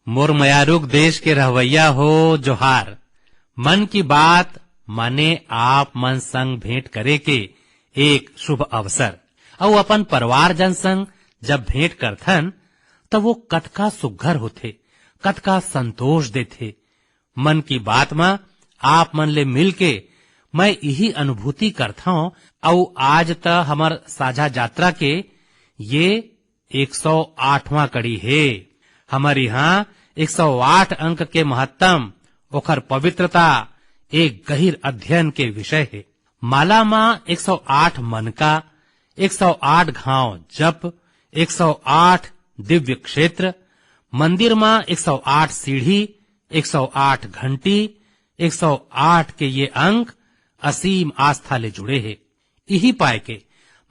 मोर मयारुक देश के रहवैया हो जोहार। मन की बात माने आप मन संग भेंट करे के एक शुभ अवसर और अपन परिवार जन संग जब भेंट करथन तब वो कतका सुघर होथे, कतका संतोष देथे। मन की बात में आप मन ले मिल के मैं यही अनुभूति करता हूँ। और आज त हमर साझा यात्रा के ये 108वां कड़ी है। हमारे यहाँ 108 अंक के महत्तम ओखर पवित्रता एक गहिर अध्ययन के विषय है। माला माँ 108 मन का, 108 घाव जप, 108 दिव्य क्षेत्र, मंदिर माँ 108 सीढ़ी, 108 घंटी, 108 के ये अंक असीम आस्था ले जुड़े हैं। यही पाए के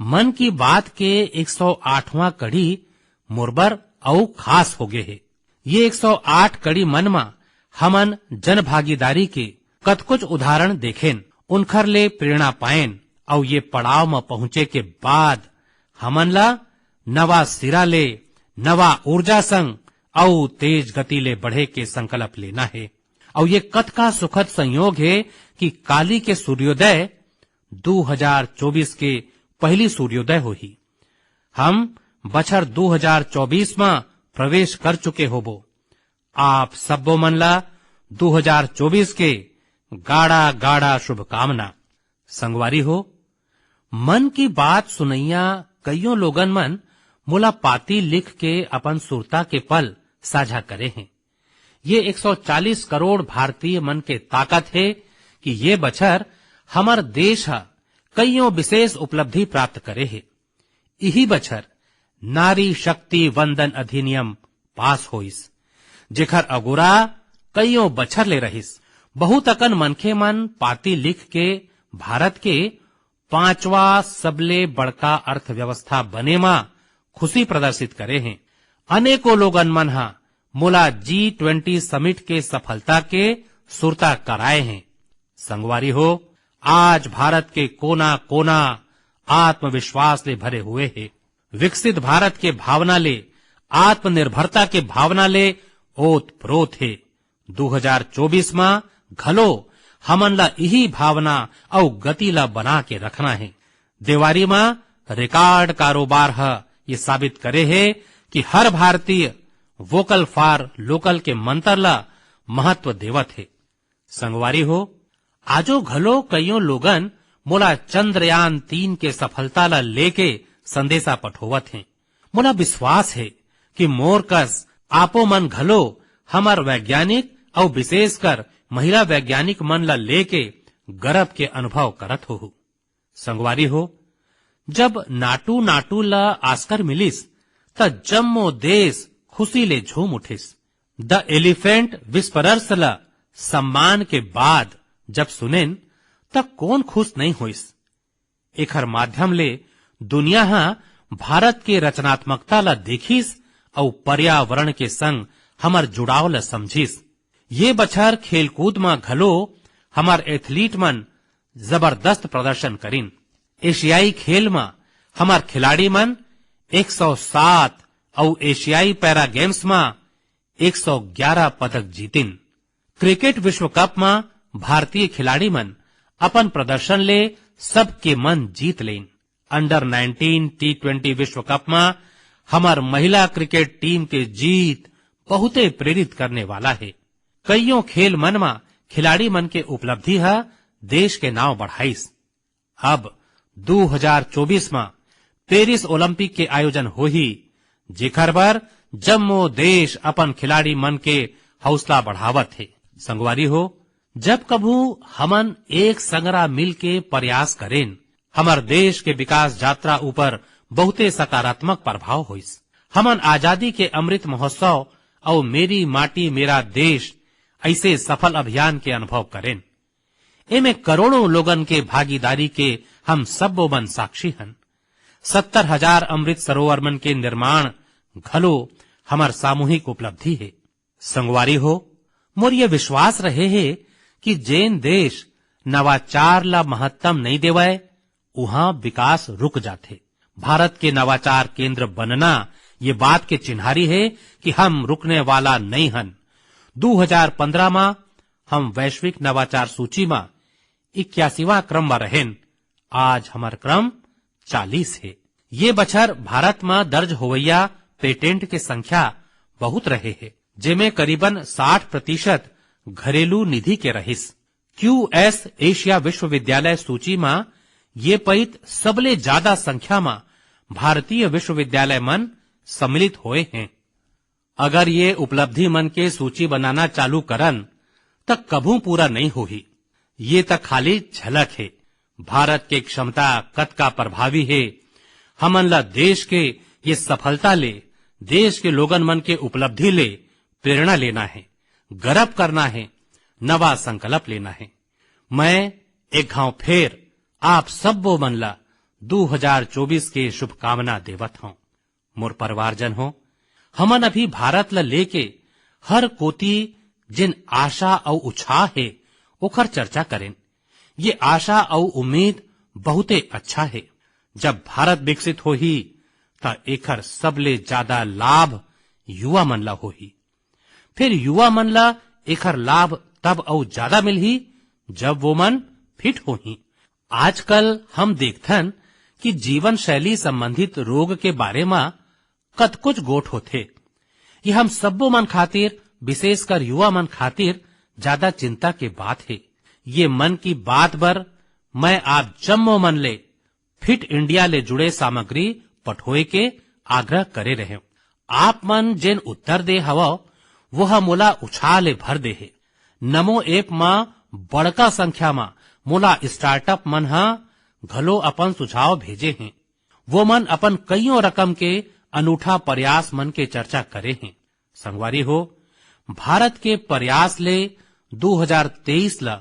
मन की बात के 108वां कड़ी मुरबर और खास हो गए है। ये 108 कड़ी मन मा हमन जन भागीदारी के कत कुछ उदाहरण देखें, उनखर ले प्रेरणा पाएन और ये पड़ाव में पहुंचे के बाद हमन ला नवा सिरा ले, नवा ऊर्जा संग और तेज गति ले बढ़े के संकल्प लेना है। और ये कत का सुखद संयोग है कि काली के सूर्योदय 2024 के पहली सूर्योदय हो ही। हम बछर 2024 में प्रवेश कर चुके होबो। आप सबो मन ला 2024 के गाढ़ा गाढ़ा शुभकामना। संगवारी हो, मन की बात सुनैया कईयों लोगन मन मोला पाती लिख के अपन सुरता के पल साझा करे हैं। ये 140 करोड़ भारतीय मन के ताकत है कि ये बछर हमार देश कईयों विशेष उपलब्धि प्राप्त करे है। यही बछर नारी शक्ति वंदन अधिनियम पास होइस, जेखर अगुरा कईयों बछर ले रहिस। बहुत अकन मनखे मन पाती लिख के भारत के 5वां सबले बड़का अर्थव्यवस्था बने मा खुशी प्रदर्शित करे हैं। अनेकों लोगन मन हा मोला G20 समिट के सफलता के सुरता कराए हैं। संगवारी हो, आज भारत के कोना कोना आत्मविश्वास ले भरे हुए है। विकसित भारत के भावना ले, आत्मनिर्भरता के भावना ले ओत प्रोत है। 2024 में घलो हमन ला यही भावना और गति ला बना के रखना है। देवारी में रिकॉर्ड कारोबार ये साबित करे है कि हर भारतीय वोकल फॉर लोकल के मंत्र ला महत्व देवत है। संगवारी हो, आजो घलो कईयों लोगन मोला चंद्रयान 3 के सफलता ला लेके संदेशा पठोवत हैं। मोला विश्वास है कि मोर कस आपो मन घलो हमार वैज्ञानिक और विशेषकर महिला वैज्ञानिक मन ला लेके गर्व के अनुभव करत हो। संगवारी हो, जब नाटू नाटू ला आस्कर मिलिस त जम्मो देश खुशी ले झूम उठिस। द एलिफेंट विस्परर्स ला सम्मान के बाद जब सुनेन तब कौन खुश नहीं होइस। एखर माध्यम ले दुनिया भारत के रचनात्मकता ला देखिस और पर्यावरण के संग हमार जुड़ाव ला समझिस। ये बछर खेलकूद में घलो हमार एथलीट मन जबरदस्त प्रदर्शन करिन। एशियाई खेल में हमार खिलाड़ी मन 107 और एशियाई पैरा गेम्स में 111 पदक जीतिन। क्रिकेट विश्व कप में भारतीय खिलाड़ी मन अपन प्रदर्शन ले सबके मन जीत लेन। अंडर 19 T20 विश्व कप में हमार महिला क्रिकेट टीम के जीत बहुते प्रेरित करने वाला है। कईयों खेल मन में खिलाड़ी मन के उपलब्धि देश के नाव बढ़ाइस। अब 2024 में पेरिस ओलंपिक के आयोजन हो ही, जेखर बर जम्मो देश अपन खिलाड़ी मन के हौसला बढ़ावत है। संगवारी हो, जब कभू हमन एक संगरा मिल के प्रयास करें, हमार देश के विकास यात्रा ऊपर बहुते सकारात्मक प्रभाव होइस। हमन आजादी के अमृत महोत्सव और मेरी माटी मेरा देश ऐसे सफल अभियान के अनुभव करें। इनमें करोड़ों लोगन के भागीदारी के हम सबो मन साक्षी हन। 70,000 अमृत सरोवर मन के निर्माण घलो हमार सामूहिक उपलब्धि है। संगवारी हो, मोर ये विश्वास रहे है कि जैन देश नवाचार ला महत्तम नहीं देवाए, वहां विकास रुक जाते। भारत के नवाचार केंद्र बनना ये बात के चिन्हारी है कि हम रुकने वाला नहीं हन। 2015 में हम वैश्विक नवाचार सूची में 81वां क्रम में रहें। आज हमार क्रम 40 है। ये बछर भारत में दर्ज होवैया पेटेंट के संख्या बहुत रहे है, जेमे करीबन 60% घरेलू निधि के रहिस। QS एशिया विश्वविद्यालय सूची में ये पैत सबले ज्यादा संख्या में भारतीय विश्वविद्यालय मन सम्मिलित हुए हैं। अगर ये उपलब्धि मन के सूची बनाना चालू करन तक कभू पूरा नहीं होही। ये तक खाली झलक है। भारत के क्षमता कद का प्रभावी है। हमन ला देश के ये सफलता ले, देश के लोगन मन के उपलब्धि ले प्रेरणा लेना है, गर्व करना है, नवा संकल्प लेना है। मैं एक घाव फेर आप सबो मन ला 2024 के शुभकामना देवत हूं। मोर परिवारजन हो, हमन अभी भारत ला लेके हर कोती जिन आशा और उत्साह है ओखर चर्चा करें। ये आशा और उम्मीद बहुते अच्छा है। जब भारत विकसित होही त एखर सबले ज्यादा लाभ युवा मन ला होही। फिर युवा मन ला एखर लाभ तब और ज्यादा मिलही जब वो मन फिट होही। आजकल हम देखथन कि जीवन शैली संबंधित रोग के बारे में कत कुछ गोठ होथे। ये हम सबो मन खातिर, विशेषकर युवा मन खातिर ज्यादा चिंता के बात है। ये मन की बात बर मैं आप जम्मो मन ले फिट इंडिया ले जुड़े सामग्री पठोए के आग्रह करे रहे। आप मन जेन उत्तर दे हवा वह मोला उछाल ले भर दे है। नमो ऐप में बड़का संख्या में मोला स्टार्टअप मन हा घलो अपन सुझाव भेजे हैं। वो मन अपन कईयों रकम के अनूठा प्रयास मन के चर्चा करे हैं। संगवारी हो, भारत के प्रयास ले 2023 ला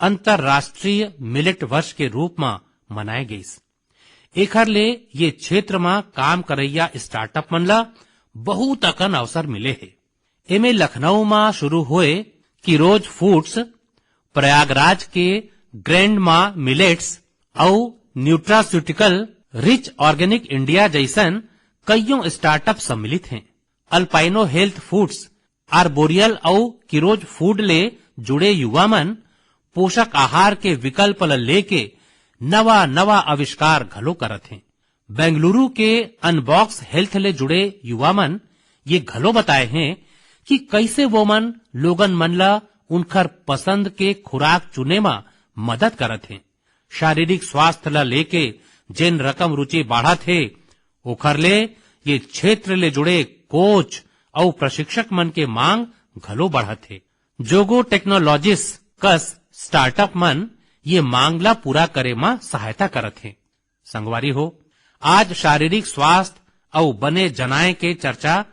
अंतर्राष्ट्रीय मिलेट वर्ष के रूप में मनाए गईस। एखर ले ये क्षेत्र में काम करैया स्टार्टअप मन ला बहुत अकन अवसर मिले है। एमे लखनऊ में शुरू हुए किरोज फूड्स, प्रयागराज के ग्रैंड मा मिलेट्स और न्यूट्रास्यूटिकल रिच ऑर्गेनिक इंडिया जैसन कईयों स्टार्टअप सम्मिलित हैं। अल्पाइनो हेल्थ फूड्स, आर्बोरियल और किरोज फूड ले जुड़े युवा मन पोषक आहार के विकल्प लेके नवा नवा आविष्कार घलो करत हैं। बेंगलुरु के अनबॉक्स हेल्थ ले जुड़े युवा मन ये घलो बताए हैं कि कैसे वो मन लोगन मन ला उनकर पसंद के खुराक चुने में मदद करत हैं। शारीरिक स्वास्थ्य ला लेके जिन रकम रुचि बढ़त है ओखर ले ये क्षेत्र ले जुड़े कोच और प्रशिक्षक मन के मांग घलो बढ़त है। जोगो टेक्नोलॉजिस कस स्टार्टअप मन ये मांग ला पूरा करे में सहायता करत है। संगवारी हो, आज शारीरिक स्वास्थ्य और बने जनाए के चर्चा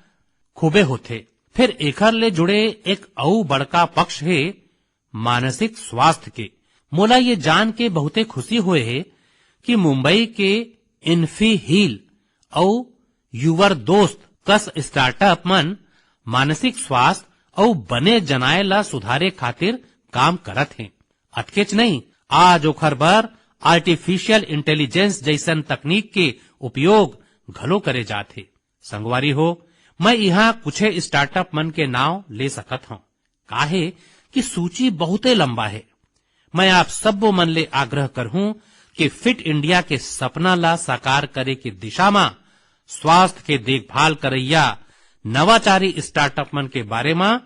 खूबे होथे। फिर एखर ले जुड़े एक और बड़का पक्ष है मानसिक स्वास्थ्य के। मोला ये जान के बहुते खुशी हुए है कि मुंबई के इन्फी हील और युवर दोस्त कस स्टार्टअप मन मानसिक स्वास्थ्य और बने जनाए ला सुधारे खातिर काम करत हैं। अटकेच नहीं, आज ओखर बर आर्टिफिशियल इंटेलिजेंस जैसन तकनीक के उपयोग घलो करे जाथे। संगवारी हो, मैं यहाँ कुछ स्टार्टअप मन के नाम ले सकत हूँ। काहे कि सूची बहुते लंबा है। मैं आप सबो मन ले आग्रह करहूं कि फिट इंडिया के सपना ला साकार करे की दिशा में स्वास्थ्य के देखभाल करैया नवाचारी स्टार्टअप मन के बारे में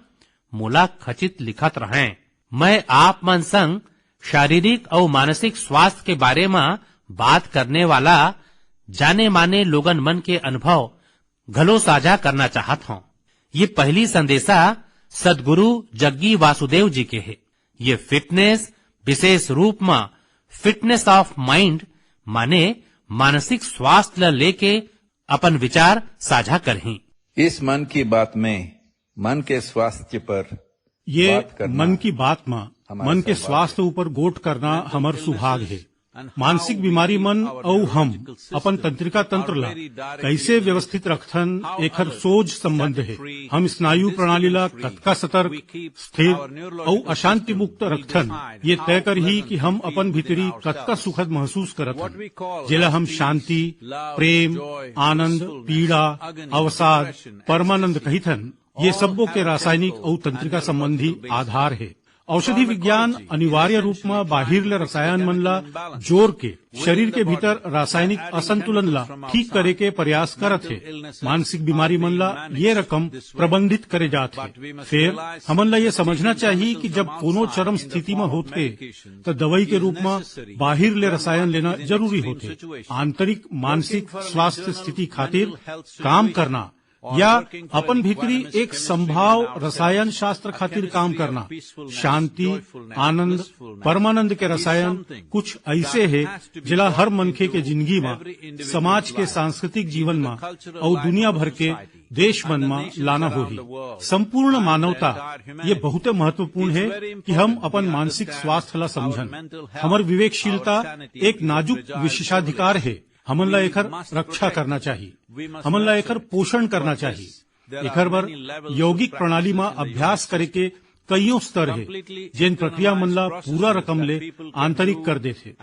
मोला खचित लिखत रहें। मैं आप मन संग शारीरिक और मानसिक स्वास्थ्य के बारे में बात करने वाला जाने माने लोगन मन के अनुभव घलो साझा करना चाहत हूँ। ये पहली संदेशा सदगुरु जग्गी वासुदेव जी के है। ये फिटनेस विशेष रूप में फिटनेस ऑफ माइंड माने मानसिक स्वास्थ्य ला लेके अपन विचार साझा करही। इस मन की बात में मन के स्वास्थ्य पर ये मन की बात में मन के स्वास्थ्य ऊपर गोट करना हमर सुभाग है। मानसिक बीमारी मन और हम अपन तंत्रिका तंत्र ला कैसे व्यवस्थित रखथन एकर सोझ संबंध है। हम स्नायु प्रणाली ला कतका सतर्क, स्थिर और अशांति मुक्त रखथन ये तय कर ही कि हम अपन भीतरी कतका सुखद महसूस करथन, जेला हम शांति, प्रेम, आनंद, पीड़ा, अवसाद, परमानंद कहिथन। ये सबों के रासायनिक और तंत्रिका संबंधी आधार है। औषधि विज्ञान अनिवार्य रूप में बाहिरले रसायन मन ला जोर के शरीर के भीतर रासायनिक असंतुलन ला ठीक करे के प्रयास करत है। मानसिक बीमारी मन ला ये रकम प्रबंधित करे जात है। फिर हमन ला ये समझना चाहिए कि जब कोनो चरम स्थिति में होते तो दवाई के रूप में बाहिरले रसायन लेना जरूरी होते। आंतरिक मानसिक स्वास्थ्य स्थिति खातिर काम करना या अपन भीतरी एक संभाव रसायन शास्त्र खातिर काम करना, शांति, आनंद, परमानंद के रसायन कुछ ऐसे है जिला हर मनखे के जिंदगी में, समाज के सांस्कृतिक जीवन में और दुनिया भर के देश मन में लाना होही। संपूर्ण मानवता ये बहुत महत्वपूर्ण है कि हम अपन मानसिक स्वास्थ्य ला समझन। हमर विवेकशीलता एक नाजुक विशेषाधिकार है। हमन ला एकर रक्षा करना चाहिए, हमन ला एकर पोषण करना चाहिए। एकर बर यौगिक प्रणाली में अभ्यास करे के कईयों स्तर है, जिन प्रक्रिया मन ला पूरा रकम ले आंतरिक कर देथे,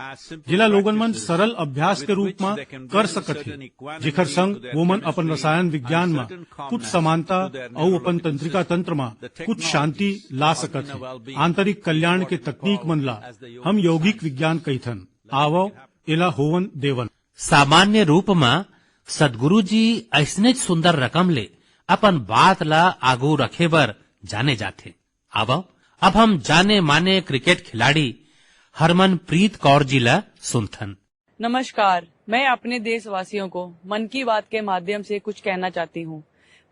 जिला लोगन मन सरल अभ्यास के रूप में कर सकत है, जेकर संग वो मन अपन रसायन विज्ञान में कुछ समानता और अपन तंत्रिका तंत्र में कुछ शांति ला सकत है। आंतरिक कल्याण के तकनीक मन ला हम यौगिक विज्ञान कहिथन। आवो एला होवन देवन। सामान्य रूप में सदगुरु जी ऐसने सुंदर रकम ले अपन बात ला आगू रखे बर जाने जाते। अब हम जाने माने क्रिकेट खिलाड़ी हरमनप्रीत कौर जी ला सुनथन। नमस्कार, मैं अपने देशवासियों को मन की बात के माध्यम से कुछ कहना चाहती हूँ।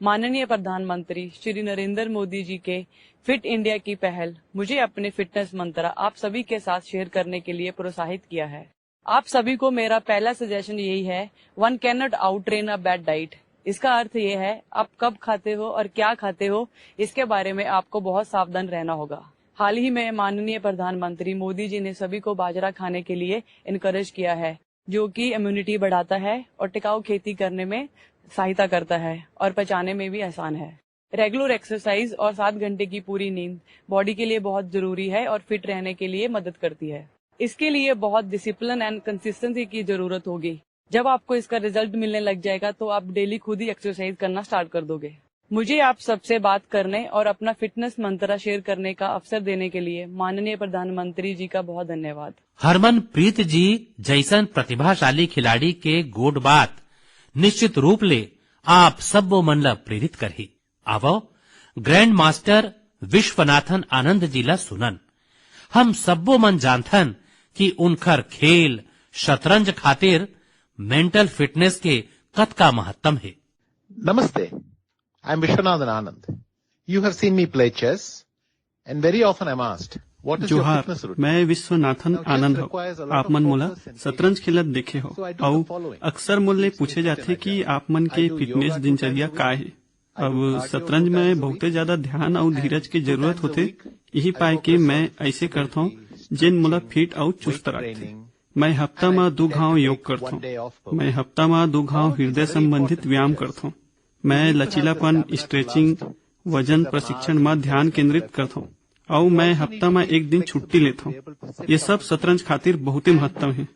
माननीय प्रधानमंत्री श्री नरेंद्र मोदी जी के फिट इंडिया की पहल मुझे अपने फिटनेस मंत्र आप सभी के साथ शेयर करने के लिए प्रोत्साहित किया है। आप सभी को मेरा पहला सजेशन यही है, one can not out train a bad diet. इसका अर्थ ये है आप कब खाते हो और क्या खाते हो, इसके बारे में आपको बहुत सावधान रहना होगा। हाल ही में माननीय प्रधानमंत्री मोदी जी ने सभी को बाजरा खाने के लिए इनकरेज किया है, जो कि इम्यूनिटी बढ़ाता है और टिकाऊ खेती करने में सहायता करता है और पचाने में भी आसान है। रेगुलर एक्सरसाइज और 7 घंटे की पूरी नींद बॉडी के लिए बहुत जरूरी है और फिट रहने के लिए मदद करती है। इसके लिए बहुत डिसिप्लिन एंड कंसिस्टेंसी की जरूरत होगी। जब आपको इसका रिजल्ट मिलने लग जाएगा तो आप डेली खुद ही एक्सरसाइज करना स्टार्ट कर दोगे। मुझे आप सबसे बात करने और अपना फिटनेस मंत्र शेयर करने का अवसर देने के लिए माननीय प्रधानमंत्री जी का बहुत धन्यवाद। हरमनप्रीत जी जैसन प्रतिभाशाली खिलाड़ी के गोड बात निश्चित रूप ले आप सब वो मन ला प्रेरित करही। आवो ग्रैंड मास्टर विश्वनाथन आनंद जी ला सुनन। हम सबो मन जानथन कि उनकर खेल शतरंज खातिर मेंटल फिटनेस के कतका महत्तम है। Namaste. I'm Vishwanathan Anand. You have seen me play chess and very often I'm asked, what is your fitness routine? मैं विश्वनाथन आनंद हूँ। आप मन मोला शतरंज खेलत देखे हो और अक्सर मोले पूछे जाते कि आप मन के फिटनेस दिनचर्या का है। अब शतरंज में बहुत ज्यादा ध्यान और धीरज की जरूरत होते, यही पाए कि मैं ऐसे करता हूँ जिन मोला फिट और चुस्त रखते। मैं हफ्ता में 2 घाव योग करता हूँ। मैं हफ्ता में 2 घाव हृदय संबंधित व्यायाम करता हूँ। मैं लचीलापन, स्ट्रेचिंग, वजन प्रशिक्षण में ध्यान केंद्रित करता हूँ और मैं हफ्ता में 1 दिन छुट्टी लेता हूँ। ये सब शतरंज खातिर बहुत ही महत्व है।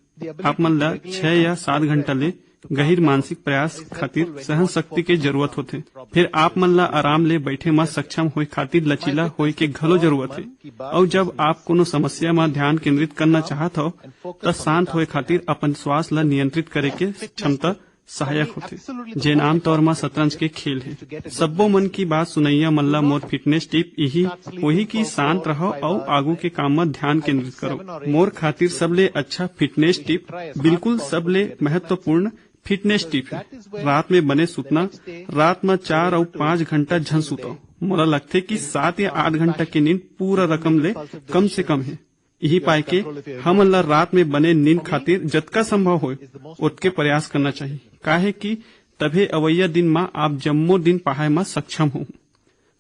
आप मन ला 6 या 7 घंटा ले गहिर मानसिक प्रयास खातिर सहन शक्ति के जरूरत होते। फिर आप मन ला आराम ले बैठे में सक्षम होए खातिर लचीला होए के घलो जरूरत है। और जब आप कोनो समस्या में ध्यान केंद्रित करना चाहत हो तो शांत होए खातिर अपन श्वास ला नियंत्रित करे के क्षमता सहायक होते, जेन आमतौर में शतरंज के खेल है। सबो मन की बात सुनैया मल्ला मोर फिटनेस टिप यही वही की शांत रहो और आगू के काम में ध्यान केंद्रित करो। मोर खातिर सबले अच्छा फिटनेस टिप बिल्कुल सबले महत्वपूर्ण फिटनेस टिप है। रात में बने सुतना, रात में 4 और 5 घंटा झन सुतो। मोला लगते कि 7 या 8 घंटा की नींद पूरा रकम ले कम से कम है। यही पाए के हम अल्लाह रात में बने नींद खातिर जतका संभव हो उतके प्रयास करना चाहिए, काहे कि तभे अवैया दिन में आप जम्मो दिन पहाय में सक्षम हो।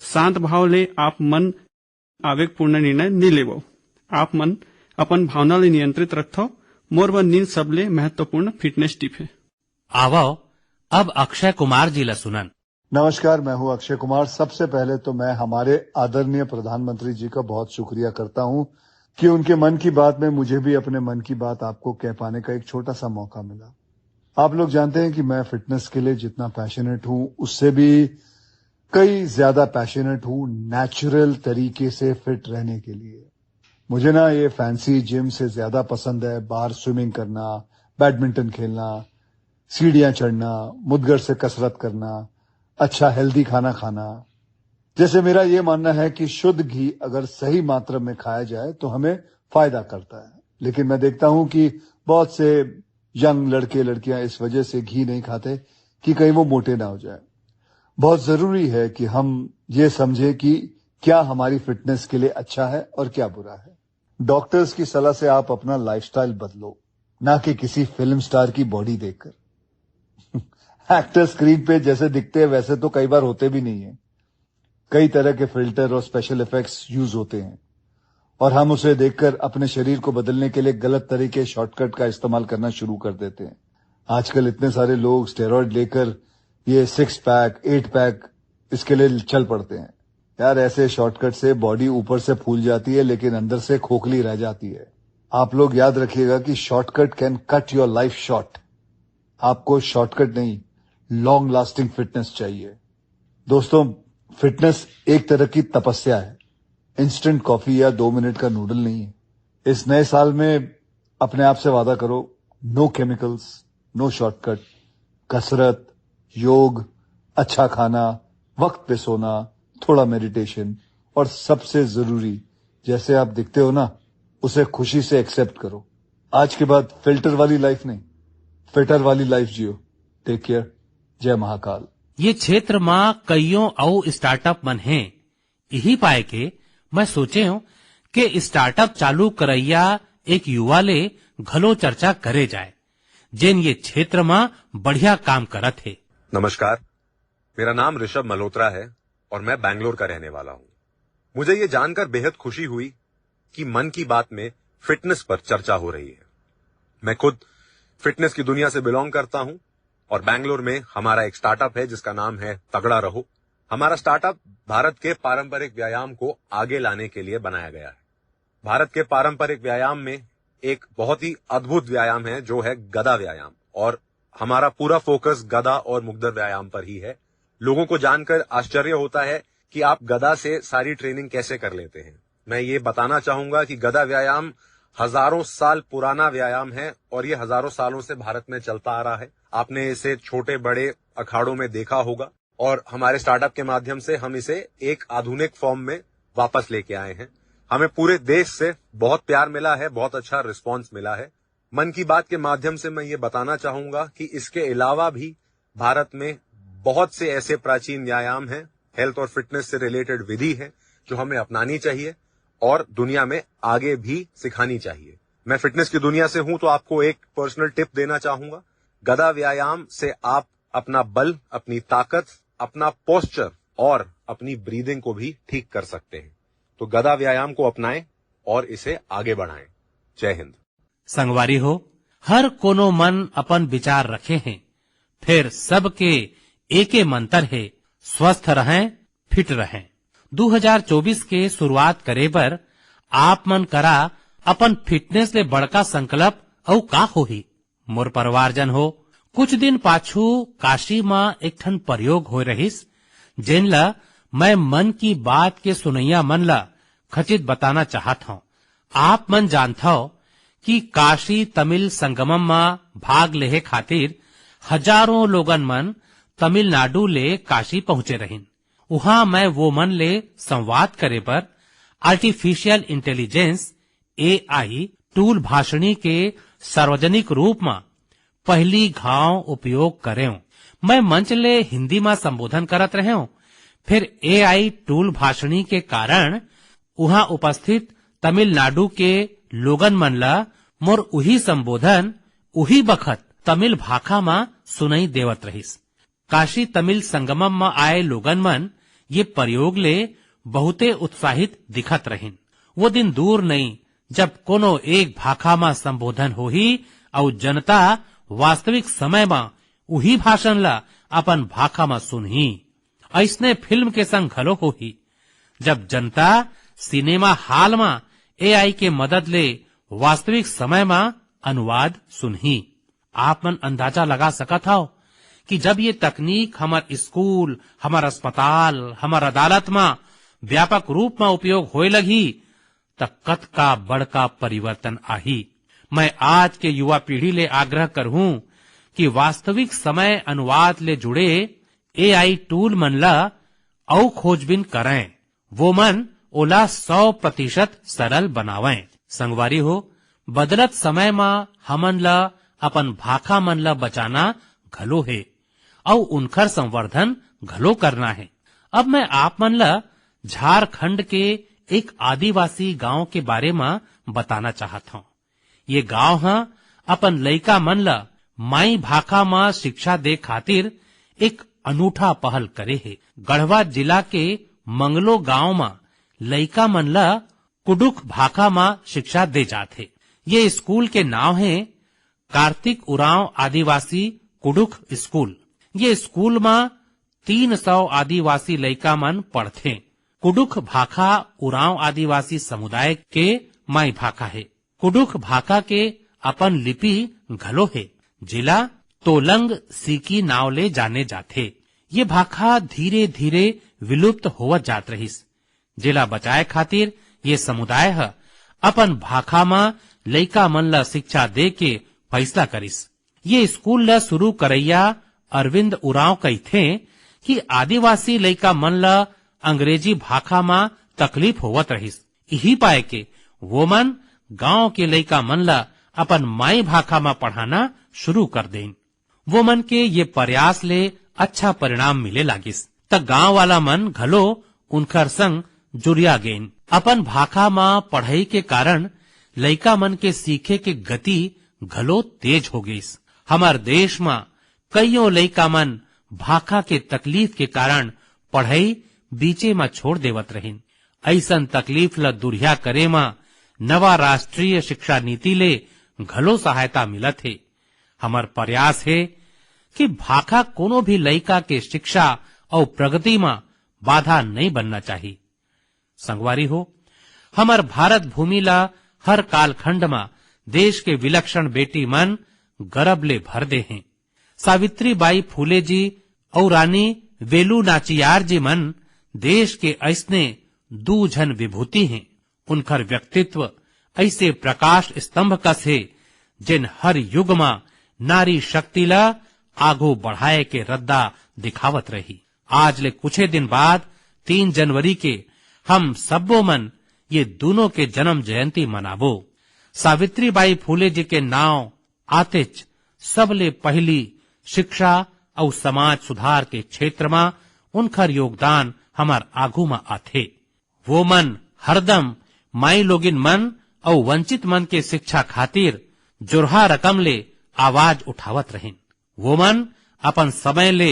शांत भाव ले आप मन आवेगपूर्ण निर्णय नहीं लेवो। आप मन अपन भावना ले नियंत्रित रखो मोर व नींद सबले महत्वपूर्ण फिटनेस टिप है। आवो अब अक्षय कुमार जी ला सुनन। नमस्कार, मैं हूं अक्षय कुमार। सबसे पहले तो मैं हमारे आदरणीय प्रधानमंत्री जी का बहुत शुक्रिया करता हूं कि उनके मन की बात में मुझे भी अपने मन की बात आपको कह पाने का एक छोटा सा मौका मिला। आप लोग जानते हैं कि मैं फिटनेस के लिए जितना पैशनेट हूं उससे भी कई ज्यादा पैशनेट हूं नेचुरल तरीके से फिट रहने के लिए। मुझे ना ये फैंसी जिम से ज्यादा पसंद है बाहर स्विमिंग करना, बैडमिंटन खेलना, सीढ़ियां चढ़ना, मुद्गर से कसरत करना, अच्छा हेल्दी खाना खाना। जैसे मेरा ये मानना है कि शुद्ध घी अगर सही मात्रा में खाया जाए तो हमें फायदा करता है, लेकिन मैं देखता हूं कि बहुत से यंग लड़के लड़कियां इस वजह से घी नहीं खाते कि कहीं वो मोटे ना हो जाए। बहुत जरूरी है कि हम ये समझें कि क्या हमारी फिटनेस के लिए अच्छा है और क्या बुरा है। डॉक्टर्स की सलाह से आप अपना लाइफस्टाइल बदलो, ना कि किसी फिल्म स्टार की बॉडी देखकर। एक्टर स्क्रीन पे जैसे दिखते हैं वैसे तो कई बार होते भी नहीं है। कई तरह के फिल्टर और स्पेशल इफेक्ट्स यूज होते हैं और हम उसे देखकर अपने शरीर को बदलने के लिए गलत तरीके शॉर्टकट का इस्तेमाल करना शुरू कर देते हैं। आजकल इतने सारे लोग स्टेरॉइड लेकर ये 6 पैक 8 पैक इसके लिए चल पड़ते हैं। यार ऐसे शॉर्टकट से बॉडी ऊपर से फूल जाती है लेकिन अंदर से खोखली रह जाती है। आप लोग याद रखिएगा कि shortcut can cut your life short. आपको शॉर्टकट नहीं, लॉन्ग लास्टिंग फिटनेस चाहिए। दोस्तों, फिटनेस एक तरह की तपस्या है, इंस्टेंट कॉफी या 2 मिनट का नूडल नहीं है। इस नए साल में अपने आप से वादा करो, नो केमिकल्स, नो शॉर्टकट, कसरत, योग, अच्छा खाना, वक्त पे सोना, थोड़ा मेडिटेशन और सबसे जरूरी जैसे आप दिखते हो ना उसे खुशी से एक्सेप्ट करो। आज के बाद फिल्टर वाली लाइफ नहीं, फिटर वाली लाइफ जियो। Take care. जय महाकाल। ये क्षेत्र में कईयों औ स्टार्टअप मन है। यही पाए के मैं सोचे हूँ कि स्टार्टअप चालू करैया एक युवा ले घलो चर्चा करे जाए जिन ये क्षेत्र में बढ़िया काम करत है। नमस्कार, मेरा नाम ऋषभ मल्होत्रा है और मैं बैंगलोर का रहने वाला हूँ। मुझे ये जानकर बेहद खुशी हुई कि मन की बात में फिटनेस पर चर्चा हो रही है। मैं खुद फिटनेस की दुनिया से बिलोंग करता हूँ और बैंगलोर में हमारा एक स्टार्टअप है जिसका नाम है तगड़ा रहो। हमारा स्टार्टअप भारत के पारंपरिक व्यायाम को आगे लाने के लिए बनाया गया है। भारत के पारंपरिक व्यायाम में एक बहुत ही अद्भुत व्यायाम है जो है गदा व्यायाम, और हमारा पूरा फोकस गदा और मुग्दर व्यायाम पर ही है। लोगों को जानकर आश्चर्य होता है कि आप गदा से सारी ट्रेनिंग कैसे कर लेते हैं। मैं ये बताना चाहूंगा कि गदा व्यायाम हजारों साल पुराना व्यायाम है और ये हजारों सालों से भारत में चलता आ रहा है। आपने इसे छोटे बड़े अखाड़ों में देखा होगा और हमारे स्टार्टअप के माध्यम से हम इसे एक आधुनिक फॉर्म में वापस लेके आए हैं। हमें पूरे देश से बहुत प्यार मिला है, बहुत अच्छा रिस्पांस मिला है। मन की बात के माध्यम से मैं ये बताना चाहूंगा कि इसके अलावा भी भारत में बहुत से ऐसे प्राचीन व्यायाम हैं, हेल्थ और फिटनेस से रिलेटेड विधि है जो हमें अपनानी चाहिए और दुनिया में आगे भी सिखानी चाहिए। मैं फिटनेस की दुनिया से हूं तो आपको एक पर्सनल टिप देना चाहूंगा। गदा व्यायाम से आप अपना बल, अपनी ताकत, अपना पोस्चर और अपनी ब्रीदिंग को भी ठीक कर सकते हैं। तो गदा व्यायाम को अपनाएं और इसे आगे बढ़ाएं। जय हिंद। संगवारी हो, हर कोनो मन अपन विचार रखे हैं, फिर सबके एके मंत्र है, स्वस्थ रहें, फिट रहें। 2024 के शुरुआत करे पर आप मन करा अपन फिटनेस ले बड़का संकल्प औ का होही। मोर परिवारजन हो, कुछ दिन पाछू काशी में एक ठन प्रयोग हो रहिस जेन ला मैं मन की बात के सुनैया मन ला खचित बताना चाहत हूँ। आप मन जानता हो कि काशी तमिल संगमम में भाग लेहे खातिर हजारों लोगन मन तमिलनाडु ले काशी पहुंचे रहिन। वहां मैं वो मन ले संवाद करे पर artificial intelligence AI tool Bhashini के सार्वजनिक रूप में पहली घाव उपयोग करे हूं। मैं मंच ले हिंदी में संबोधन करत रहे हूं, फिर AI टूल भाषणी के कारण वहां उपस्थित तमिलनाडु के लोगन मन ला मोर उही संबोधन उही बखत तमिल भाषा में सुनाई देवत रहिस। काशी तमिल संगमम में आए लोगन मन ये प्रयोग ले बहुते उत्साहित दिखत रहिन। वो दिन दूर नहीं जब कोनो एक भाखा में संबोधन होही और जनता वास्तविक समय में उही भाषण ला अपन भाखा में सुनही। ऐसने फिल्म के संग घलो होही, जब जनता सिनेमा हॉल में एआई के मदद ले वास्तविक समय में अनुवाद सुनही। आप मन अंदाजा लगा सकत हो कि जब ये तकनीक हमार स्कूल, हमार अस्पताल, हमार अदालत में व्यापक रूप में उपयोग होए लगी तब कत का बड़का परिवर्तन आही। मैं आज के युवा पीढ़ी ले आग्रह करहूं कि वास्तविक समय अनुवाद ले जुड़े एआई टूल मन ला औ खोजबीन करें, वो मन ओला 100% सरल बनावें। संगवारी हो, बदलत समय में हमन ला अपन भाखा मन ला बचाना घलो है और उनकर संवर्धन घलो करना है। अब मैं आप मन ला झारखंड के एक आदिवासी गांव के बारे में बताना चाहता हूँ। ये गांव है अपन लइका मन ला माई भाखा में शिक्षा दे खातिर एक अनूठा पहल करे है। गढ़वा जिला के मंगलो गांव में लइका मन ला कुडुख भाखा में शिक्षा दे जाते। ये स्कूल के नाम है कार्तिक उरांव आदिवासी कुडुख स्कूल। ये स्कूल में 300 आदिवासी लइका मन पढ़ते। कुडुख भाखा उरांव आदिवासी समुदाय के माई भाखा है। कुडुख भाखा के अपन लिपि घलो है, जिला तोलंग सीकी नाव ले जाने जाते। ये भाखा धीरे धीरे विलुप्त होवत जात रहिस। जिला बचाए खातिर ये समुदाय है अपन भाखा में लइका मन ला शिक्षा दे के फैसला करिस। ये स्कूल ला शुरू करैया अरविंद उरांव कहथे कि आदिवासी लइका मन ला अंग्रेजी भाखा में तकलीफ होवत रहिस। यही पाए के वो मन गांव के लइका मन ला अपन माई भाखा में पढ़ाना शुरू कर देन। वो मन के ये प्रयास ले अच्छा परिणाम मिले लागिस त गांव वाला मन घलो उनकर संग जुड़िया गेन। अपन भाखा में पढ़ाई के कारण लइका मन के सीखे के गति घलो तेज हो गईस। हमार देश में कईयों लइका मन भाखा के तकलीफ के कारण पढ़ाई बीचे में छोड़ देवत रहिन। ऐसन तकलीफ ला दुरिया करे में नवा राष्ट्रीय शिक्षा नीति ले घलो सहायता मिलत है। हमार प्रयास है कि भाखा कोनो भी लइका के शिक्षा और प्रगति में बाधा नहीं बनना चाहिए। संगवारी हो, हमार भारत भूमि ला हर कालखंड में देश के विलक्षण बेटी मन गर्व ले भर दे हैं। सावित्री बाई फूले जी और रानी वेलू नाचियार जी मन देश के ऐसने दू जन विभूति हैं। उनकर व्यक्तित्व ऐसे प्रकाश स्तंभ कस है जिन हर युग में नारी शक्ति ला आगो बढ़ाए के रद्दा दिखावत रही। आज ले कुछ दिन बाद 3 जनवरी के हम सबो मन ये दोनों के जन्म जयंती मनाबो। सावित्री बाई फूले जी के नाव आतेच सबले पहली शिक्षा और समाज सुधार के क्षेत्र में उनकर योगदान हमार आगू में आथे। वो मन हरदम माई लोगिन मन और वंचित मन के शिक्षा खातिर जोरहा रकम ले आवाज उठावत रहिन। वो मन अपन समय ले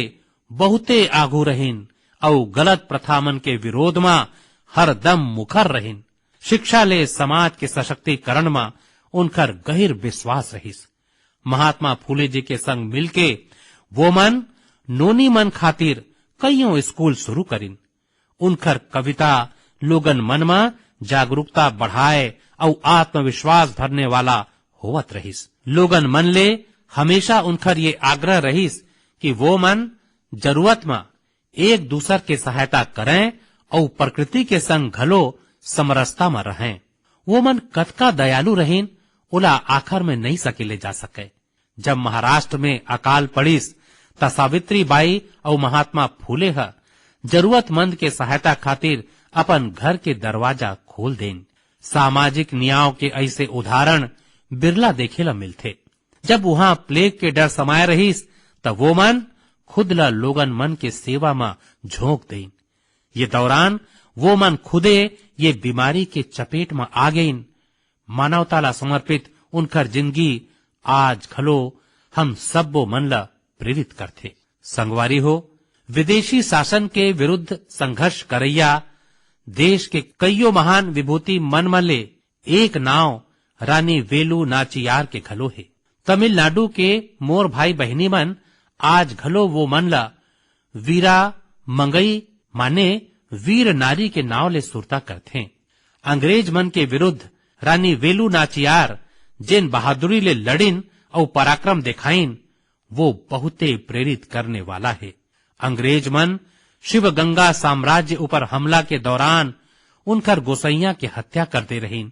बहुते आगू रहिन और गलत प्रथा मन के विरोध में हर दम मुखर रहिन। शिक्षा ले समाज के सशक्तिकरण में उनकर गहिर विश्वास रहिस। महात्मा फूले जी के संग मिलके वो मन नोनी मन खातिर कईयों स्कूल शुरू करिन। उनकर कविता लोगन मन में जागरूकता बढ़ाए और आत्मविश्वास भरने वाला होवत रहिस। लोगन मन ले हमेशा उनकर ये आग्रह रहिस कि वो मन जरूरत में एक दूसर के सहायता करें और प्रकृति के संग घलो समरसता में रहें। वो मन कतका दयालु रहें ओला आखिर में नहीं सकेले जा सके। जब महाराष्ट्र में अकाल पड़िस त सावित्री बाई और महात्मा फूले ह जरूरतमंद के सहायता खातिर अपन घर के दरवाजा खोल देन। सामाजिक न्याय के ऐसे उदाहरण बिरला देखेला मिलथे। जब वहाँ प्लेग के डर समाये रहिस तब वो मन खुद ला लोगन मन के सेवा में झोंक देन। ये दौरान वो मन खुदे ये बीमारी के चपेट में आ गईन। मानवता ला समर्पित उनकर जिंदगी आज घलो हम सबो मन ला प्रेरित करथे। संगवारी हो, विदेशी शासन के विरुद्ध संघर्ष करैया देश के कईयों महान विभूति मन ले एक नाव रानी वेलू नाचियार के घलो है। तमिलनाडु के मोर भाई बहनी मन आज घलो वो मन ला वीरा मंगई माने वीर नारी के नाव ले सुरता करथे। अंग्रेज मन के विरुद्ध रानी वेलू नाचियार जिन बहादुरी ले लड़िन और पराक्रम दिखाइन वो बहुते प्रेरित करने वाला है। अंग्रेज मन शिव गंगा साम्राज्य ऊपर हमला के दौरान उनकर गोसैया के हत्या करते रहीन,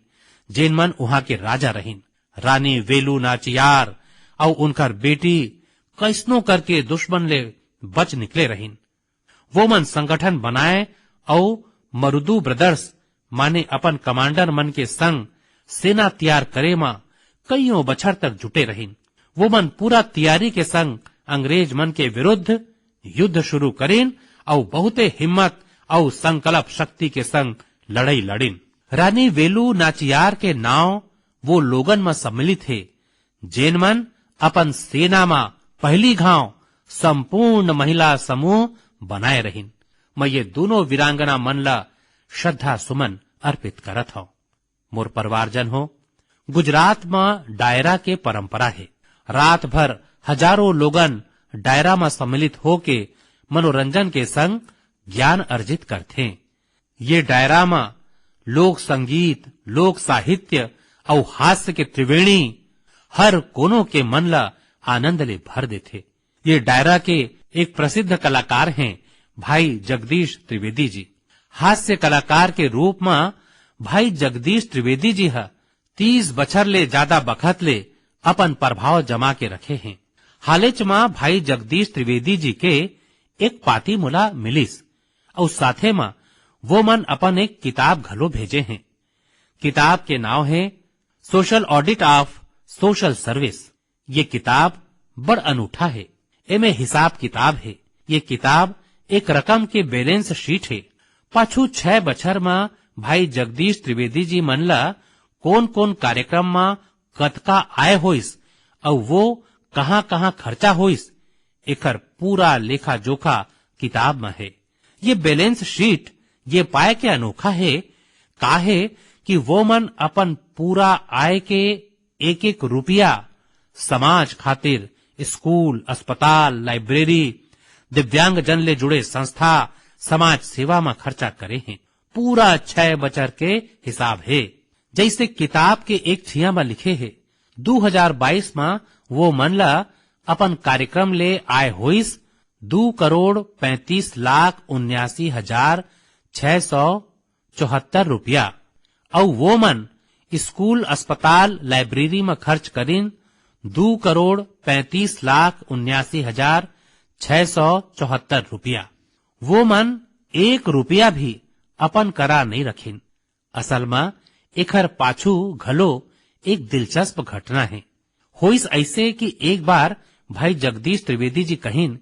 जिन मन वहां के राजा रहीन। रानी वेलू नाचियार और उनकर बेटी कैसनो करके दुश्मन ले बच निकले रहीन। वो मन संगठन बनाए और मरुदू ब्रदर्स माने अपन कमांडर मन के संग सेना तैयार करे मा कईयों बछर तक जुटे रहीन। वो मन पूरा तैयारी के संग अंग्रेज मन के विरुद्ध युद्ध शुरू करेन और बहुते हिम्मत और संकल्प शक्ति के संग लड़ाई लड़िन। रानी वेलू नाचियार के नाव वो लोगन में सम्मिलित है जेन मन अपन सेना में पहली घाव संपूर्ण महिला समूह बनाए रहीन। मैं ये दोनों वीरांगना मन ला श्रद्धा सुमन अर्पित करत हूं। मोर परिवारजन हो, गुजरात में डायरा के परंपरा है। रात भर हजारों लोगन डायरा में सम्मिलित होके मनोरंजन के संग ज्ञान अर्जित करते। ये डायरा में लोक संगीत, लोक साहित्य और हास्य के त्रिवेणी हर कोनों के मन ला आनंद ले भर देते। ये डायरा के एक प्रसिद्ध कलाकार हैं भाई जगदीश त्रिवेदी जी। हास्य कलाकार के रूप में भाई जगदीश त्रिवेदी जी 30 बछर ले ज्यादा बखत ले अपन प्रभाव जमा के रखे हैं। हालेच में भाई जगदीश त्रिवेदी जी के एक पाती मुला मिलिस और साथे में वो मन अपन एक किताब घलो भेजे हैं। किताब के नाम है social audit of social service. ये किताब बड़ अनूठा है। एमे हिसाब किताब है। ये किताब एक रकम के बैलेंस शीट है। पाछू 6 बछर में भाई जगदीश त्रिवेदी जी मन ला कौन कौन कार्यक्रम में कतका आय होइस और वो कहाँ कहाँ खर्चा होइस एकर पूरा लेखा जोखा किताब में है। ये बैलेंस शीट ये पाए के अनोखा है काहे कि वो मन अपन पूरा आय के एक एक रुपया समाज खातिर स्कूल, अस्पताल, लाइब्रेरी, दिव्यांग जन ले जुड़े संस्था, समाज सेवा में खर्चा करे हैं। पूरा 6 बछर के हिसाब है। जैसे किताब के एक छिया में लिखे है 2022 में वो मन ला अपन कार्यक्रम ले आय होइस 2,35,79,674 रुपया और वो मन स्कूल, अस्पताल, लाइब्रेरी में खर्च करीन 2,35,79,674 रुपया। वो मन 1 रुपया भी अपन करा नहीं रखिन। असल में एकर पाछू घलो एक दिलचस्प घटना है। होइस ऐसे कि एक बार भाई जगदीश त्रिवेदी जी कहिन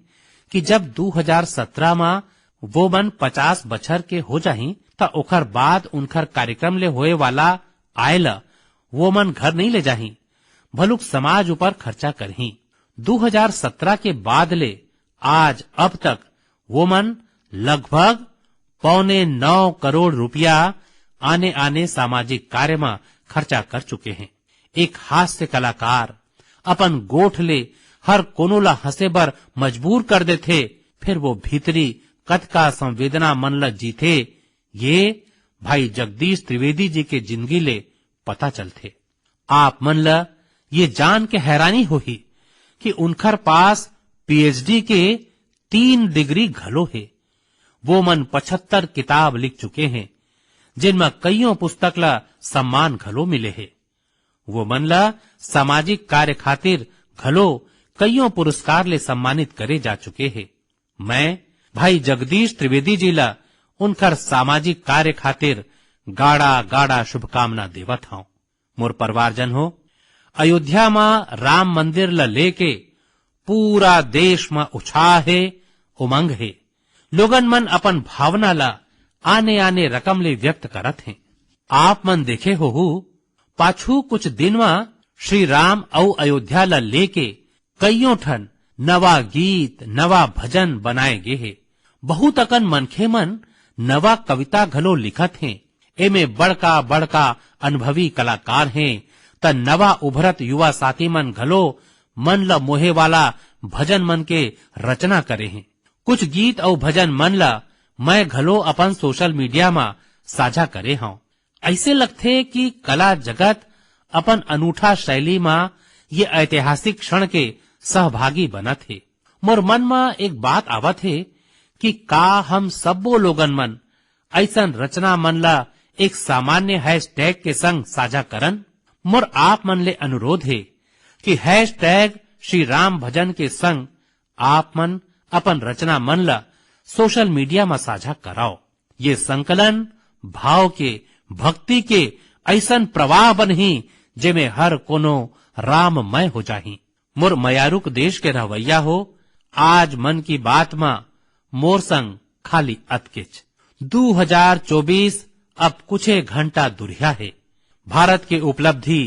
कि जब 2017 में वो मन 50 बछर के हो जाही ता ओकर बाद उनकर कार्यक्रम ले होए वाला आयला वो मन घर नहीं ले जाही, भलुक समाज ऊपर खर्चा करही। 2017 के बाद ले आज अब तक वो मन लगभग 8.25 करोड़ रुपया आने आने सामाजिक कार्य में खर्चा कर चुके हैं। एक हास्य कलाकार अपन गोठ ले हर कोनो ला हंसे बर मजबूर कर देथे, फिर वो भीतरी कतका संवेदना मन ला जीथे ये भाई जगदीश त्रिवेदी जी के जिंदगी ले पता चलथे। आप मन ला ये जान के हैरानी होही कि उनकर पास पीएचडी के 3 डिग्री घलो है। वो मन 75 किताब लिख चुके हैं जिनमें कईयों पुस्तक ला सम्मान घलो मिले हैं। वो मन ला सामाजिक कार्य खातिर घलो कईयों पुरस्कार ले सम्मानित करे जा चुके हैं। मैं भाई जगदीश त्रिवेदी जी ला उनकर सामाजिक कार्य खातिर गाड़ा गाड़ा शुभकामना देवत हूँ। मोर परिवारजन हो, अयोध्या में राम मंदिर ला लेके पूरा देश में उत्साह है, उमंग है। लोगन मन अपन भावना ला आने आने रकम ले व्यक्त करत हैं। आप मन देखे हो पाछू कुछ दिन में श्री राम और अयोध्या ला लेके कईयों ठन नवा गीत, नवा भजन बनाए गे है। बहुत अकन मनखे मन नवा कविता घलो लिखत हैं। एमे बड़का बड़का अनुभवी कलाकार हैं त नवा उभरत युवा साथी मन घलो मन ल मोहे वाला भजन मन के रचना करे हैं। कुछ गीत और भजन मन ला मैं घलो अपन सोशल मीडिया में साझा करे हूँ। ऐसे लगथे कि कला जगत अपन अनूठा शैली में ये ऐतिहासिक क्षण के सहभागी बनत है। मोर मन में एक बात आवत है कि का हम सबो लोगन मन ऐसन रचना मन ला एक सामान्य हैशटैग के संग साझा करन। मोर आप मन ले अनुरोध है कि हैशटैग श्री राम भजन के संग आप मन अपन रचना मन ला सोशल मीडिया में साझा कराओ। ये संकलन भाव के भक्ति के ऐसन प्रवाह बनही जेमे हर कोनो राममय हो जाही। मोर मयारुक देश के रहवैया हो, आज मन की बात में मोर संग खाली अतकिच। 2024 अब कुछ घंटा दुरिया है। भारत के उपलब्धि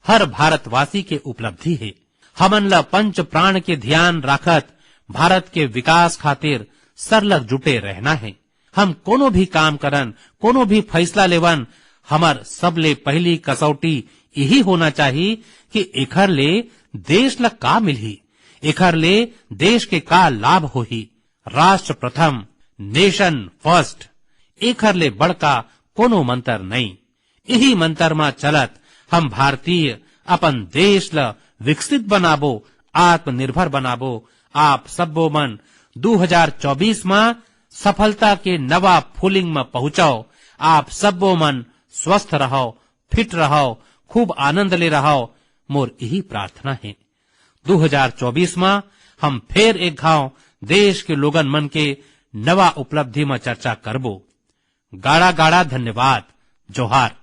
हर भारतवासी के उपलब्धि है। हमन ला पंच प्राण के ध्यान राखत भारत के विकास खातिर सरलग जुटे रहना है। हम कोनो भी काम करन, कोनो भी फैसला लेवन, हमर सबले पहली कसौटी यही होना चाहिए कि एखर ले देश ला का मिलही, एखर ले देश के का लाभ होही। राष्ट्र प्रथम, नेशन फर्स्ट, एखर ले बड़का कोनो मंत्र नहीं। यही मंत्र में चलत हम भारतीय अपन देश ला विकसित बनाबो, आत्मनिर्भर बनाबो। आप सबो मन 2024 में सफलता के नवा फूलिंग में पहुंचाओ। आप सबो मन स्वस्थ रहो, फिट रहो, खूब आनंद ले रहो। मोर यही प्रार्थना है। 2024 में हम फिर एक घाव देश के लोगन मन के नवा उपलब्धि में चर्चा करबो। गाड़ा गाड़ा धन्यवाद। जोहार।